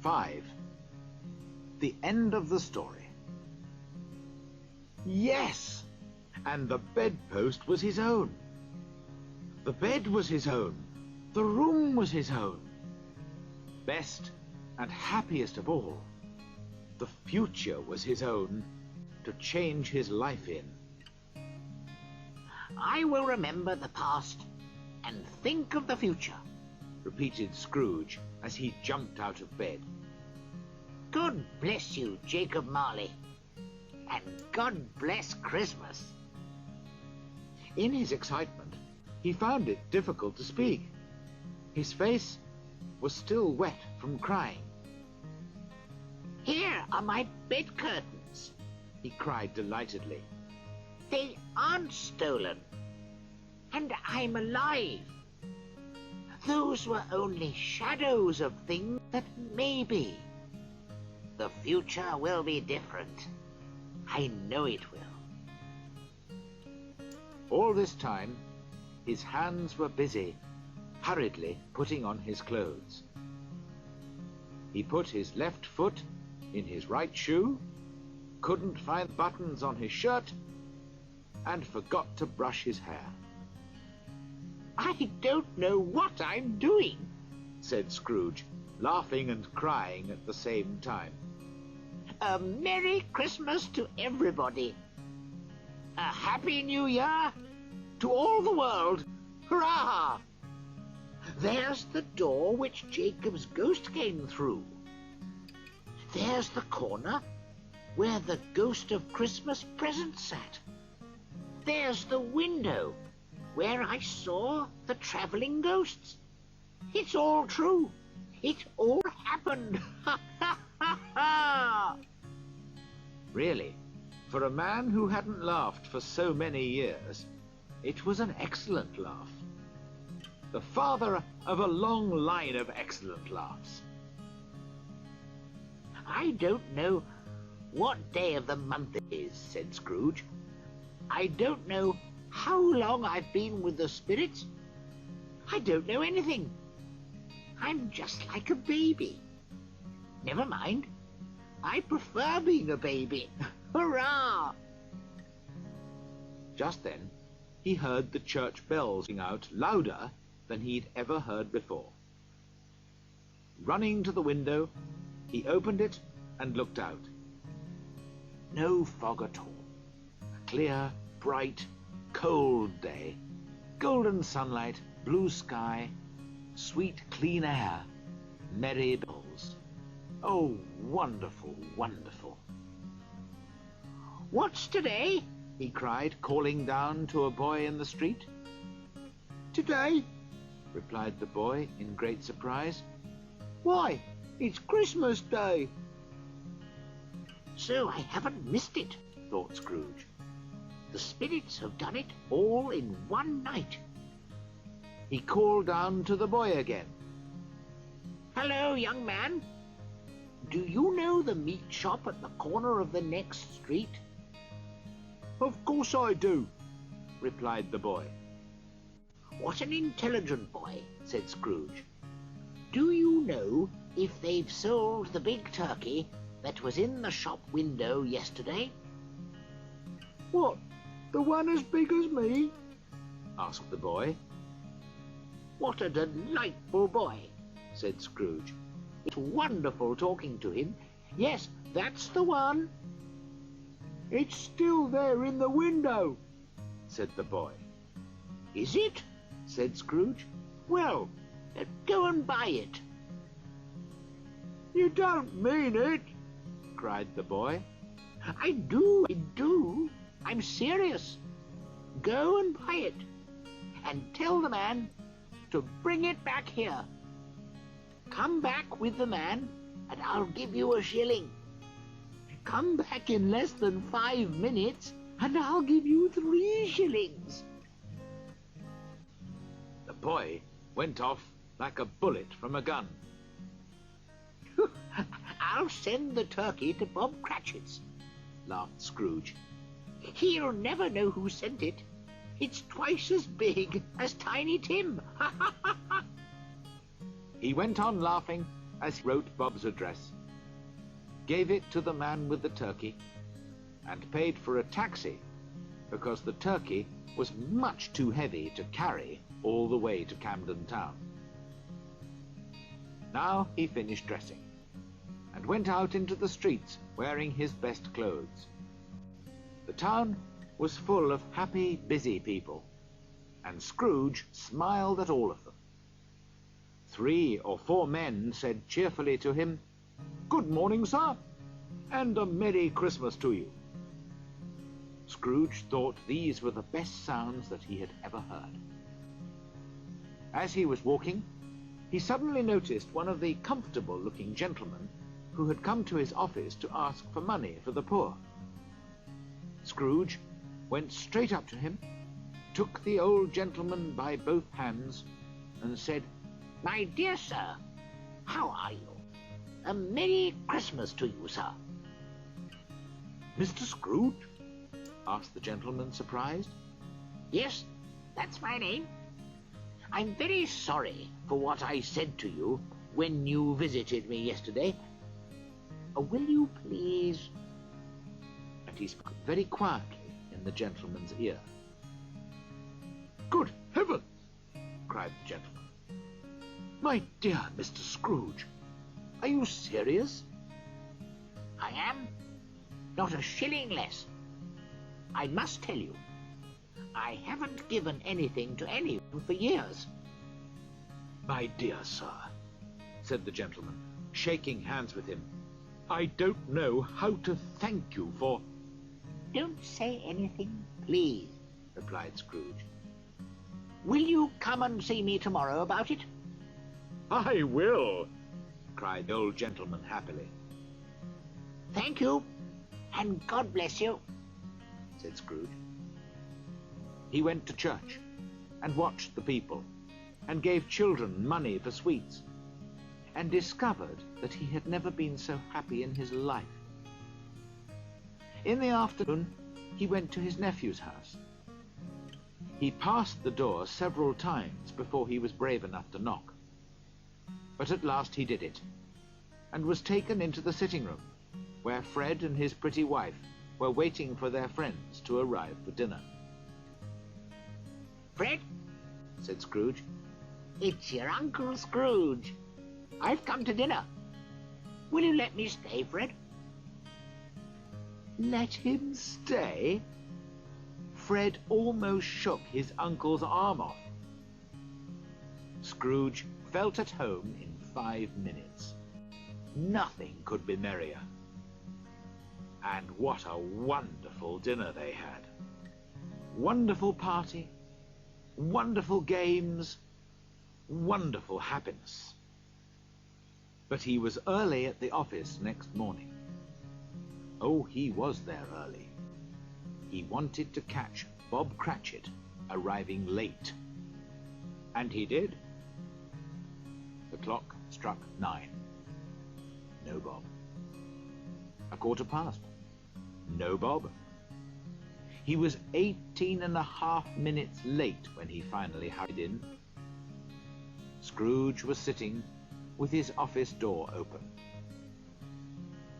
5. The end of the story. Yes! And the bedpost was his own. The bed was his own. The room was his own. Best and happiest of all, the future was his own to change his life in. I will remember the past and think of the future, repeated Scrooge as he jumped out of bed. God bless you, Jacob Marley, and God bless Christmas. In his excitement, he found it difficult to speak. His face was still wet from crying. Here are my bed curtains, he cried delightedly. They aren't stolen, and I'm alive. Those were only shadows of things that may be. The future will be different. I know it will. All this time, his hands were busy, hurriedly putting on his clothes. He put his left foot in his right shoe, couldn't find buttons on his shirt, and forgot to brush his hair. I don't know what I'm doing, said Scrooge, laughing and crying at the same time. A Merry Christmas to everybody. A Happy New Year to all the world. Hurrah! There's the door which Jacob's ghost came through. There's the corner where the ghost of Christmas present sat. There's the window where I saw the travelling ghosts. It's all true. It all happened. Ha ha ha ha! Really, for a man who hadn't laughed for so many years, it was an excellent laugh. The father of a long line of excellent laughs. I don't know what day of the month it is, said Scrooge. I don't know how long I've been with the spirits. I don't know anything. I'm just like a baby. Never mind. I prefer being a baby. Hurrah! Just then, he heard the church bells ring out louder than he'd ever heard before. Running to the window, he opened it and looked out. No fog at all. A clear, bright, cold day. Golden sunlight, blue sky, sweet, clean air, merry bells. Oh, wonderful, wonderful. What's today? He cried, calling down to a boy in the street. Today? Replied the boy in great surprise. Why, it's Christmas Day. So I haven't missed it, thought Scrooge. The spirits have done it all in one night. He called down to the boy again. Hello, young man. Do you know the meat shop at the corner of the next street? Of course I do, replied the boy. What an intelligent boy, said Scrooge. Do you know if they've sold the big turkey that was in the shop window yesterday? What, the one as big as me? Asked the boy. What a delightful boy, said Scrooge. It's wonderful talking to him. Yes, that's the one. It's still there in the window, said the boy. Is it? Said Scrooge. Well, go and buy it. You don't mean it, cried the boy. I do. I'm serious. Go and buy it, and tell the man to bring it back here. Come back with the man, and I'll give you a shilling. Come back in less than 5 minutes, and I'll give you 3 shillings. The boy went off like a bullet from a gun. I'll send the turkey to Bob Cratchit's, laughed Scrooge. He'll never know who sent it. It's twice as big as Tiny Tim. He went on laughing as he wrote Bob's address, gave it to the man with the turkey, and paid for a taxi because the turkey was much too heavy to carry all the way to Camden Town. Now he finished dressing and went out into the streets wearing his best clothes. The town was full of happy, busy people, and Scrooge smiled at all of them. 3 or 4 men said cheerfully to him, "Good morning, sir, and a Merry Christmas to you." Scrooge thought these were the best sounds that he had ever heard. As he was walking, he suddenly noticed one of the comfortable-looking gentlemen who had come to his office to ask for money for the poor. Scrooge went straight up to him, took the old gentleman by both hands, and said, "My dear sir, how are you? A Merry Christmas to you, sir." "Mr. Scrooge?" asked the gentleman, surprised. "Yes, that's my name. I'm very sorry for what I said to you when you visited me yesterday. Will you please..." And he spoke very quietly in the gentleman's ear. "Good heavens!" cried the gentleman. "My dear Mr. Scrooge, are you serious?" "I am. Not a shilling less. I must tell you, I haven't given anything to anyone for years." "My dear sir," said the gentleman, shaking hands with him, "I don't know how to thank you for—" "Don't say anything, please," replied Scrooge. "Will you come and see me tomorrow about it?" "I will," cried the old gentleman happily. "Thank you, and God bless you," said Scrooge. He went to church and watched the people and gave children money for sweets and discovered that he had never been so happy in his life. In the afternoon, he went to his nephew's house. He passed the door several times before he was brave enough to knock. But at last he did it, and was taken into the sitting room, where Fred and his pretty wife were waiting for their friends to arrive for dinner. "Fred," said Scrooge, "it's your Uncle Scrooge. I've come to dinner. Will you let me stay, Fred?" Let him stay? Fred almost shook his uncle's arm off. Scrooge felt at home in 5 minutes. Nothing could be merrier. And what a wonderful dinner they had. Wonderful party, wonderful games, wonderful happiness. But he was early at the office next morning. Oh, he was there early. He wanted to catch Bob Cratchit arriving late. And he did. The clock struck 9. No Bob. 1:15. No Bob. He was 18.5 minutes late when he finally hurried in. Scrooge was sitting with his office door open.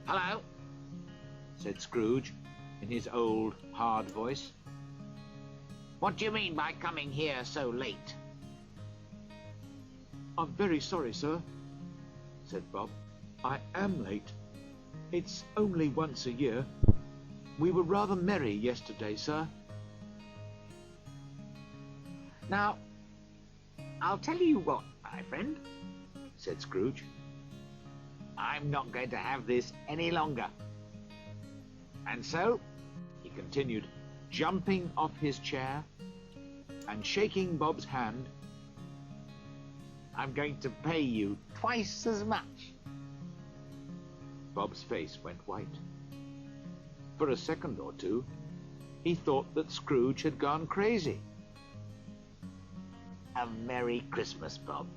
"Hello," said Scrooge in his old, hard voice. "What do you mean by coming here so late?" "I'm very sorry, sir," said Bob. "I am late. It's only once a year. We were rather merry yesterday, sir." "Now, I'll tell you what, my friend," said Scrooge. "I'm not going to have this any longer. And so," he continued, jumping off his chair and shaking Bob's hand, "I'm going to pay you twice as much." Bob's face went white. For a second or two, he thought that Scrooge had gone crazy. "A Merry Christmas, Bob,"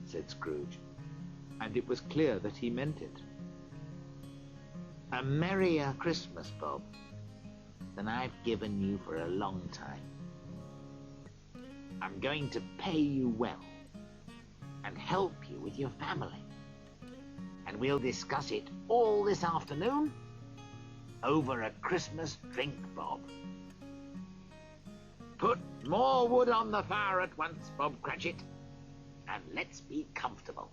said Scrooge, and it was clear that he meant it. "A merrier Christmas, Bob, than I've given you for a long time. I'm going to pay you well and help you with your family. and we'll discuss it all this afternoon over a Christmas drink, Bob. Put more wood on the fire at once, Bob Cratchit, and let's be comfortable.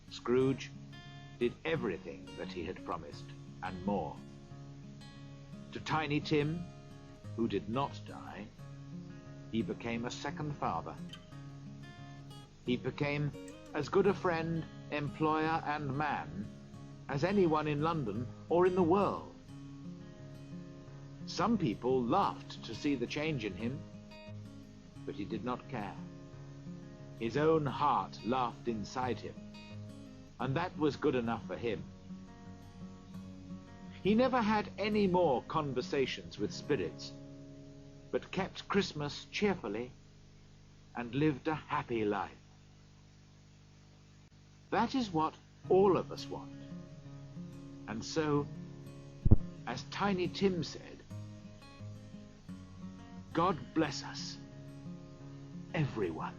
Scrooge did everything that he had promised, and more. To Tiny Tim, who did not die, he became a second father. He became as good a friend, employer, and man as anyone in London or in the world. Some people laughed to see the change in him, but he did not care. His own heart laughed inside him, and that was good enough for him. He never had any more conversations with spirits, but kept Christmas cheerfully and lived a happy life. That is what all of us want. And so, as Tiny Tim said, God bless us, everyone.